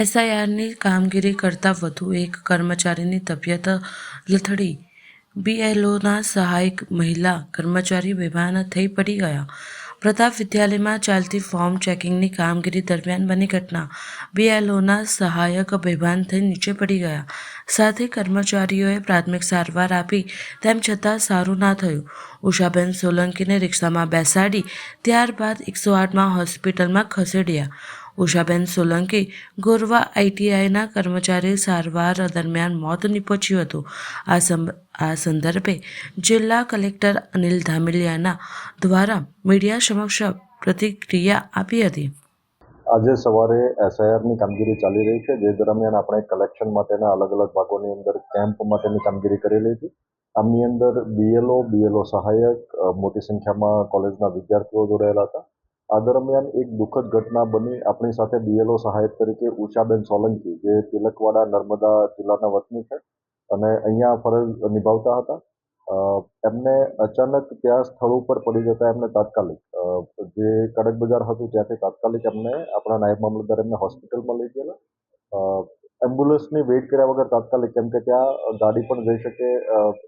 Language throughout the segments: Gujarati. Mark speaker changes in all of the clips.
Speaker 1: એસઆઈઆરની કામગીરી કરતા વધુ એક કર્મચારીની તબિયત લથડી. બીએલઓના સહાયક મહિલા કર્મચારી બેભાન થઈ પડી ગયા. પ્રતાપ વિદ્યાલયમાં ચાલતી ફોર્મ ચેકિંગની કામગીરી દરમિયાન બની ઘટના. બીએલઓના સહાયક બેભાન થઈ નીચે પડી ગયા. સાથે કર્મચારીઓએ પ્રાથમિક સારવાર આપી તેમ છતાં સારું ના થયું. ઉષાબેન સોલંકીને રિક્ષામાં બેસાડી ત્યારબાદ 108માં હોસ્પિટલમાં ખસેડ્યા. ઉષાબેન સોલંકી ગોરવા આઈટીઆઈના કર્મચારી સારવાર દરમિયાન મોત નીપજ્યું હતું. આ સંદર્ભે જિલ્લા કલેક્ટર અનિલ ધામેલિયાના દ્વારા મીડિયા સમક્ષ પ્રતિક્રિયા આપી હતી.
Speaker 2: આજે સવારે એસઆઈઆરની કામગીરી ચાલી રહી છે, જે દરમિયાન આપણે કલેક્શન માટેના અલગ અલગ ભાગોની અંદર કેમ્પ માટેની કામગીરી કરેલી હતી. આમની અંદર બીએલઓ સહાયક, મોટી સંખ્યામાં કોલેજના વિદ્યાર્થીઓ જોડાયેલા હતા. આ દરમિયાન એક દુઃખદ ઘટના બની. આપણી સાથે બીએલઓ સહાયક તરીકે ઉષાબેન સોલંકી, જે તિલકવાડા નર્મદા જિલ્લાના વતની છે અને અહીંયા ફરજ નિભાવતા હતા. એમને અચાનક ત્યાં સ્થળ ઉપર પડી જતા એમને તાત્કાલિક જે કડક બજાર હતું ત્યાંથી તાત્કાલિક એમને આપણા નાયબ મામલતદાર એમને હોસ્પિટલમાં લઈ ગયેલા. એમ્બ્યુલન્સની વેઇટ કર્યા વગર તાત્કાલિક, કેમ કે ત્યાં ગાડી પણ જઈ શકે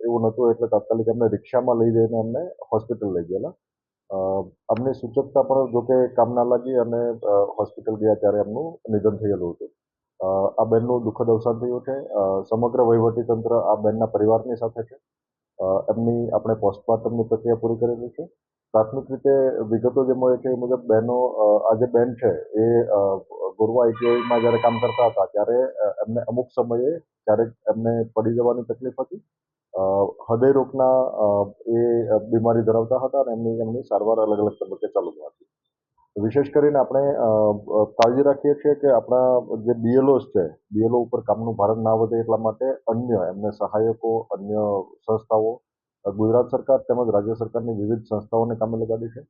Speaker 2: એવું નહોતું, એટલે તાત્કાલિક એમને રિક્ષામાં લઈ જઈને એમને હોસ્પિટલ લઈ ગયેલા. અમને સૂચકતા પણ જોકે કામ ના લાગી અને હોસ્પિટલ ગયા ત્યારે એમનું નિધન થયેલું હતું. આ બેનનું દુઃખદ અવસાન થયું છે. સમગ્ર વહીવટી તંત્ર આ બેનના પરિવારની સાથે છે. એમની આપણે પોસ્ટમોર્ટમની પ્રક્રિયા પૂરી કરેલી છે. પ્રાથમિક રીતે વિગતો જે મળે છે એ મુજબ બહેનો, આ જે બેન છે એ ગોરવા આઈટીઆઈમાં જ્યારે કામ કરતા હતા ત્યારે એમને અમુક સમયે ક્યારેક એમને પડી જવાની તકલીફ હતી. હૃદય રોગના એ બીમારી ધરાવતા હતા અને એમની સારવાર અલગ અલગ તબક્કે ચાલુમાં હતી. વિશેષ કરીને આપણે કાળજી રાખીએ છીએ કે આપણા જે બીએલઓસ છે, બીએલઓ ઉપર કામનું ભારણ ના વધે એટલા માટે અન્ય એમને સહાયકો, અન્ય સંસ્થાઓ, ગુજરાત સરકાર તેમજ રાજ્ય સરકારની વિવિધ સંસ્થાઓને કામે લગાડી છે.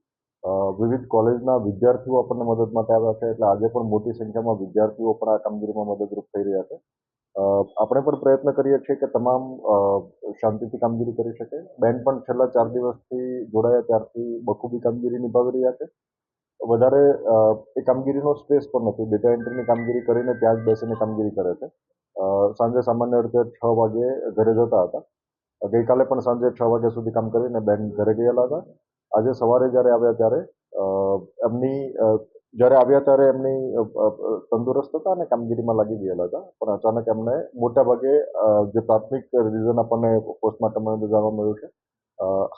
Speaker 2: વિવિધ કોલેજના વિદ્યાર્થીઓ આપણને મદદ માટે આવ્યા છે, એટલે આજે પણ મોટી સંખ્યામાં વિદ્યાર્થીઓ પણ આ કામગીરીમાં મદદરૂપ થઈ રહ્યા છે. આપણે પણ પ્રયત્ન કરીએ છીએ કે તમામ શાંતિથી કામગીરી કરી શકે. બેન પણ છેલ્લા 4 દિવસથી જોડાયા ત્યારથી બખૂબી કામગીરી નિભાવી રહ્યા છે. વધારે એ કામગીરીનો સ્ટ્રેસ પણ નથી. ડેટા એન્ટ્રીની કામગીરી કરીને ત્યાં જ બેસીને કામગીરી કરે છે. સાંજે સામાન્ય રીતે 6 વાગે ઘરે જતા હતા. ગઈકાલે પણ સાંજે 6 વાગ્યા સુધી કામ કરીને બેન ઘરે ગયેલા હતા. આજે સવારે જ્યારે આવ્યા ત્યારે એમની જ્યારે આવ્યા ત્યારે એમની તંદુરસ્ત હતા અને કામગીરીમાં લાગી ગયેલા હતા, પણ અચાનક એમને મોટા ભાગે જે પ્રાથમિક રીઝન આપણને પોસ્ટમોર્ટમમાં જાણવા મળ્યું છે,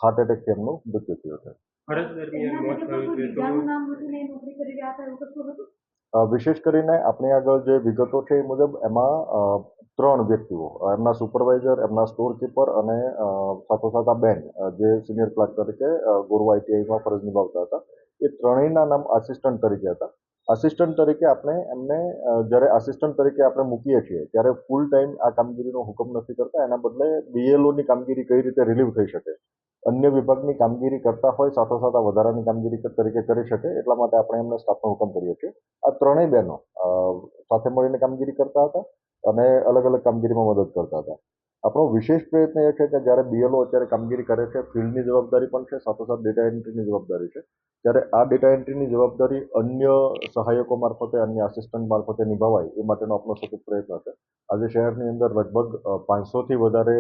Speaker 2: હાર્ટ એટેકથી એમનું મૃત્યુ થયું છે. વિશેષ કરીને આપણી આગળ જે વિગતો છે એ મુજબ એમાં 3 વ્યક્તિઓ, એમના સુપરવાઇઝર, એમના સ્ટોર કીપર અને સાથોસાથ આ બેન જે સિનિયર ક્લાર્ક તરીકે ગોરવા આઈટીઆઈમાં ફરજ નિભાવતા હતા, એ ત્રણેયના નામ આસિસ્ટન્ટ તરીકે હતા. આસિસ્ટન્ટ તરીકે આપણે એમને જ્યારે આસિસ્ટન્ટ તરીકે આપણે મૂકીએ છીએ ત્યારે ફૂલ ટાઈમ આ કામગીરીનો હુકમ નથી કરતા. એના બદલે બીએલઓની કામગીરી કઈ રીતે રિલીવ થઈ શકે, અન્ય વિભાગની કામગીરી કરતા હોય સાથોસાથ આ વધારાની કામગીરી તરીકે કરી શકે, એટલા માટે આપણે એમને સ્ટાફનો હુકમ કરીએ છીએ. આ ત્રણેય બહેનો સાથે મળીને કામગીરી કરતા હતા અને અલગ અલગ કામગીરીમાં મદદ કરતા હતા. આપણો વિશેષ પ્રયત્ન એ છે કે જ્યારે બીએલઓ અત્યારે કામગીરી કરે છે, ફિલ્ડની જવાબદારી પણ છે, સાથોસાથ ડેટા એન્ટ્રીની જવાબદારી છે. ત્યારે આ ડેટા એન્ટ્રીની જવાબદારી અન્ય સહાયકો મારફતે, અન્ય આસિસ્ટન્ટ મારફતે નિભાવાય એ માટેનો આપણો સતત પ્રયત્ન છે. આજે શહેરની અંદર લગભગ 500થી વધારે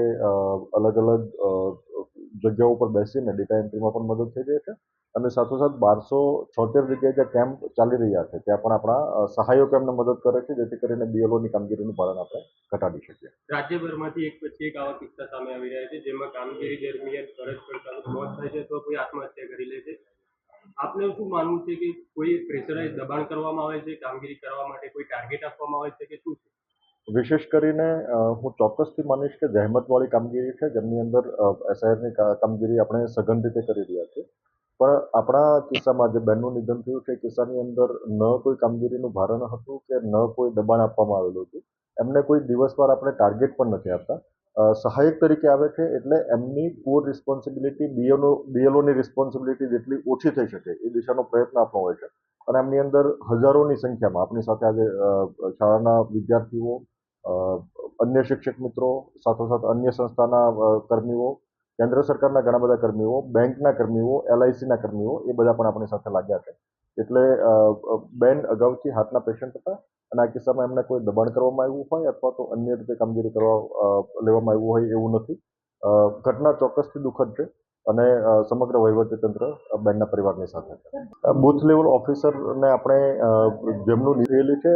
Speaker 2: અલગ અલગ જગ્યાઓ ઉપર બેસીને ડેટા એન્ટ્રીમાં પણ મદદ થઈ રહી છે અને સાથોસાથ 1276 જગ્યાએ જે કેમ્પ ચાલી રહ્યા છે ત્યાં પણ આપણા સહાયકો એમને મદદ કરે છે, જેથી કરીને બીએલઓની કામગીરીનું ભારણ આપણે ઘટાડી શકીએ.
Speaker 3: રાજ્યભરમાંથી એક પછી એક આવા કિસ્સા સામે આવી રહ્યા છે, જેમાં કામગીરી દરમિયાન ફરજ કરતા મોત થાય છે તો કોઈ આત્મહત્યા કરી લે છે. આપને શું માનવું છે કે કોઈ પ્રેશરાઇઝ દબાણ કરવામાં આવે છે કામગીરી કરવા માટે, કોઈ ટાર્ગેટ આપવામાં આવે છે કે શું છે?
Speaker 2: વિશેષ કરીને હું ચોક્કસથી માનીશ કે જહેમતવાળી કામગીરી છે, જેમની અંદર એસઆઈઆરની કામગીરી આપણે સઘન રીતે કરી રહ્યા છીએ. પણ આપણા કિસ્સામાં જે બેનનું નિધન થયું છે, કિસ્સાની અંદર ન કોઈ કામગીરીનું ભારણ હતું કે ન કોઈ દબાણ આપવામાં આવેલું હતું. એમને કોઈ દિવસવાર આપણે ટાર્ગેટ પણ નથી આપતા. સહાયક તરીકે આવે છે એટલે એમની કોર રિસ્પોન્સિબિલિટી બીએલઓની રિસ્પોન્સિબિલિટી જેટલી ઓછી થઈ શકે એ દિશાનો પ્રયત્ન આપણો હોય છે. અને એમની અંદર હજારોની સંખ્યામાં આપણી સાથે આજે શાળાના વિદ્યાર્થીઓ, અન્ય શિક્ષક મિત્રો, સાથોસાથ અન્ય સંસ્થાના કર્મીઓ, કેન્દ્ર સરકારના ઘણા બધા કર્મીઓ, બેંકના કર્મીઓ, એલઆઈસીના કર્મીઓ, એ બધા પણ આપણી સાથે લાગ્યા છે. એટલે બેન અગાઉથી હાર્ટના પેશન્ટ હતા અને આ કિસ્સામાં એમને કોઈ દબાણ કરવામાં આવ્યું હોય અથવા તો અન્ય રીતે કામગીરી લેવામાં આવ્યું હોય એવું નથી. ઘટના ચોક્કસથી દુઃખદ છે અને સમગ્ર વહીવટીતંત્ર બેનના પરિવારની સાથે છે. બુથ લેવલ ઓફિસરને આપણે જેમનું નિધેલી છે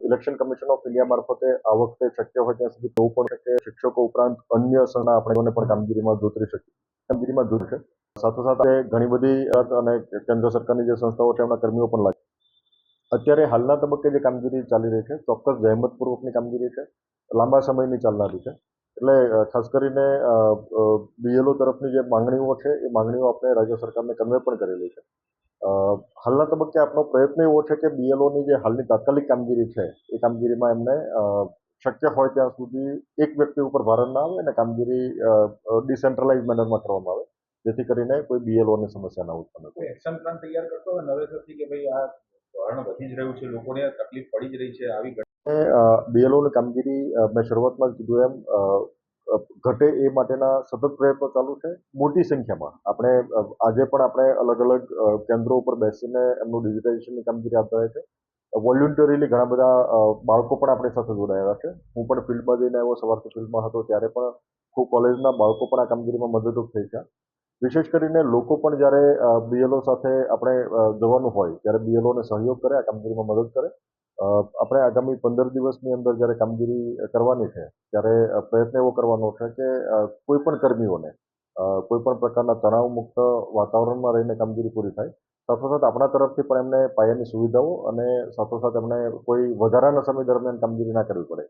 Speaker 2: ઇલેક્શન કમિશન ઓફ ઇન્ડિયા મારફતે આ વખતે શક્ય હોય ત્યાં સુધી તેવું પણ છે કે શિક્ષકો ઉપરાંત અન્ય સંસ્થા આપણે પણ કામગીરીમાં જોતરી છે. સાથોસાથ ઘણી બધી અને કેન્દ્ર સરકારની જે સંસ્થાઓ છે એમના કર્મીઓ પણ લાગે. અત્યારે હાલના તબક્કે જે કામગીરી ચાલી રહી છે ચોક્કસ જહેમતપૂર્વકની કામગીરી છે, લાંબા સમયની ચાલનારી છે. એટલે ખાસ કરીને બીએલઓ તરફની જે માંગણીઓ છે એ માંગણીઓ આપણે રાજ્ય સરકારને કન્વે પણ કરેલી છે. હાલના તબક્કે આપનો પ્રયત્ન એવો છે કે બીએલઓની જે હાલની તાત્કાલિક કામગીરી છે એ કામગીરીમાં એમને શક્ય હોય ત્યાં સુધી એક વ્યક્તિ ઉપર ભારણ ના આવે અને કામગીરી ડિસેન્ટ્રલાઇઝ મેનરમાં કરવામાં આવે, જેથી કરીને કોઈ બીએલઓની સમસ્યા ના ઉત્પન્ન થાય.
Speaker 4: એક્શન પ્લાન તૈયાર કરતો હોય નવેસરથી કે ભાઈ આ ધોરણ વધી જ રહ્યું છે, લોકોને તકલીફ પડી જ રહી છે, આવી
Speaker 2: બીએલઓની કામગીરી મેં શરૂઆતમાં જ કીધું એમ ઘટે એ માટેના સતત પ્રયત્નો ચાલુ છે. મોટી સંખ્યામાં આપણે આજે પણ આપણે અલગ અલગ કેન્દ્રો ઉપર બેસીને એમનું ડિજિટાઇઝેશનની કામગીરી હાથ ધરાય છે. વોલ્યુન્ટરીલી ઘણા બધા બાળકો પણ આપણી સાથે જોડાયા છે. હું પણ ફિલ્ડમાં જઈને આવ્યો, સવારથી ફિલ્ડમાં હતો ત્યારે પણ ખૂબ કોલેજના બાળકો પણ આ કામગીરીમાં મદદરૂપ થઈ છે. વિશેષ કરીને લોકો પણ જ્યારે બીએલઓ સાથે આપણે જવાનું હોય ત્યારે બીએલઓને સહયોગ કરે, આ કામગીરીમાં મદદ કરે. આપણે આગામી 15 દિવસની અંદર જ્યારે કામગીરી કરવાની છે ત્યારે પ્રયત્ન એવો કરવાનો છે કે કોઈ પણ કર્મીઓને કોઈ પણ પ્રકારના તણાવ મુક્ત વાતાવરણમાં રહીને કામગીરી પૂરી થાય. સાથોસાથ આપણા તરફથી પણ એમને પાયાની સુવિધાઓ અને સાથોસાથ એમને કોઈ વધારાના સમય દરમિયાન કામગીરી ના કરવી પડે.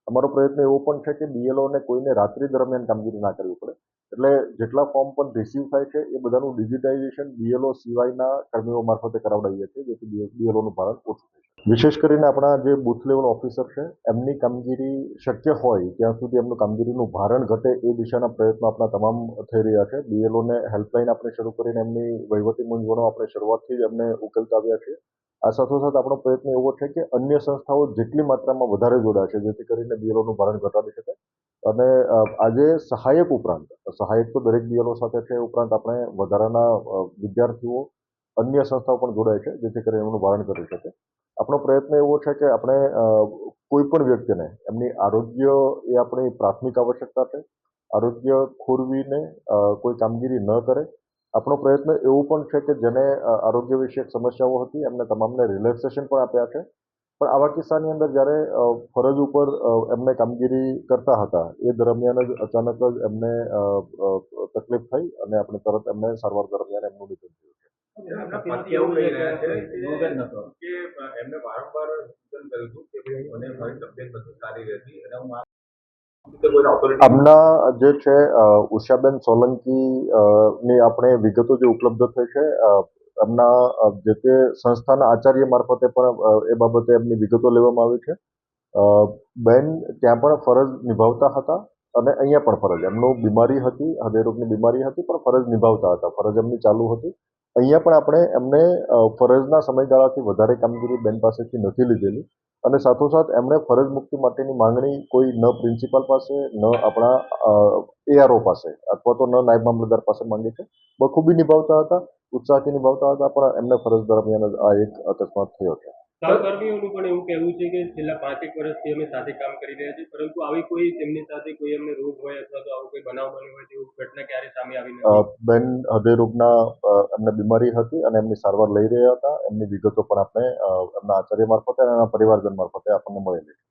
Speaker 2: અમારો પ્રયત્ન એવો પણ છે કે બીએલઓને કોઈને રાત્રિ દરમિયાન કામગીરી ના કરવી પડે. એટલે જેટલા ફોર્મ પણ રિસીવ થાય છે એ બધાનું ડિજિટાઇઝેશન બીએલઓ સિવાયના કર્મીઓ મારફતે કરાવડાવીએ છીએ, જેથી બીએલઓનું ભારણ ઓછું થઈ શકે. વિશેષ કરીને આપણા જે બુથ લેવલ ઓફિસર છે એમની કામગીરી શક્ય હોય ત્યાં સુધી એમનું કામગીરીનું ભારણ ઘટે એ દિશાના પ્રયત્નો આપણા તમામ થઈ રહ્યા છે. બીએલઓને હેલ્પલાઇન આપણે શરૂ કરીને એમની વહીવટી મૂંઝવણો આપણે શરૂઆતથી જ એમને ઉકેલતા આવ્યા છીએ. આ સાથોસાથ આપણો પ્રયત્ન એવો છે કે અન્ય સંસ્થાઓ જેટલી માત્રામાં વધારે જોડાશે જેથી કરીને બીએલઓનું ભારણ ઘટાડી શકાય. અને આજે સહાયક તો દરેક બીએલઓ સાથે છે, ઉપરાંત આપણે વધારાના વિદ્યાર્થીઓ અન્ય સંસ્થાઓ પણ જોડાય છે જેથી કરીને એમનું ભારણ કરી શકે. આપણો પ્રયત્ન એવો છે કે આપણે કોઈ પણ વ્યક્તિને એમની આરોગ્ય એ આપણી પ્રાથમિક આવશ્યકતા છે. આરોગ્ય ખોરવીને કોઈ કામગીરી ન કરે. આપણો પ્રયત્ન એવું પણ છે કે જેને આરોગ્ય વિષયક સમસ્યાઓ હતી એમને તમામને રિલેક્સેશન પણ આપ્યા છે. પણ આવા કિસ્સાની અંદર જ્યારે ફરજ ઉપર એમને કામગીરી કરતા હતા એ દરમિયાન જ અચાનક જ એમને તકલીફ થઈ અને આપણે તરત એમને સારવાર દરમિયાન એમનું નિધન થયું છે.
Speaker 4: એવું કહી રહ્યા છે કે એમને વારંવાર સૂચન કર્યું હતું કે ભાઈ મને મારી તબિયત નથી સારી રહેતી અને હું
Speaker 2: આમના જે છે ઉષાબેન સોલંકી ની આપણે વિગતો જે ઉપલબ્ધ થઈ છે એમના જે તે સંસ્થાના આચાર્ય મારફતે પણ એ બાબતે એમની વિગતો લેવામાં આવી છે. બેન ત્યાં પણ ફરજ નિભાવતા હતા અને અહીંયા પણ ફરજ એમનું બીમારી હતી, હૃદયરોગની બીમારી હતી, પણ ફરજ નિભાવતા હતા, ફરજ એમની ચાલુ હતી. અહીંયા પણ આપણે એમને ફરજના સમયગાળાથી વધારે કામગીરી બેન પાસેથી નથી લીધેલી અને સાથોસાથ એમણે ફરજ મુક્તિ માટેની માંગણી કોઈ ન પ્રિન્સિપાલ પાસે, ન આપણા એઆરઓ પાસે અથવા તો ન નાયબ મામલતદાર પાસે માંગી છે. બખૂબી નિભાવતા હતા, ઉત્સાહથી નિભાવતા હતા, પણ એમને ફરજ દરમિયાન આ એક અકસ્માત થયો છે.
Speaker 3: સહકર્મીઓનું પણ એવું કહેવું છે કે છેલ્લા 5-1 વર્ષથી અમે સાથે કામ કરી રહ્યા છીએ, પરંતુ આવી કોઈ તેમની સાથે કોઈ એમને રોગ હોય અથવા તો આવો કોઈ બનાવ બન્યો હોય તેવું ઘટના ક્યારે સામે આવી નથી?
Speaker 2: બેન હૃદયરોગના એમને બીમારી હતી અને એમની સારવાર લઈ રહ્યા હતા. એમની વિગતો પણ આપણે એમના આચાર્ય મારફતે અને એમના પરિવારજન મારફતે આપણને મળેલી.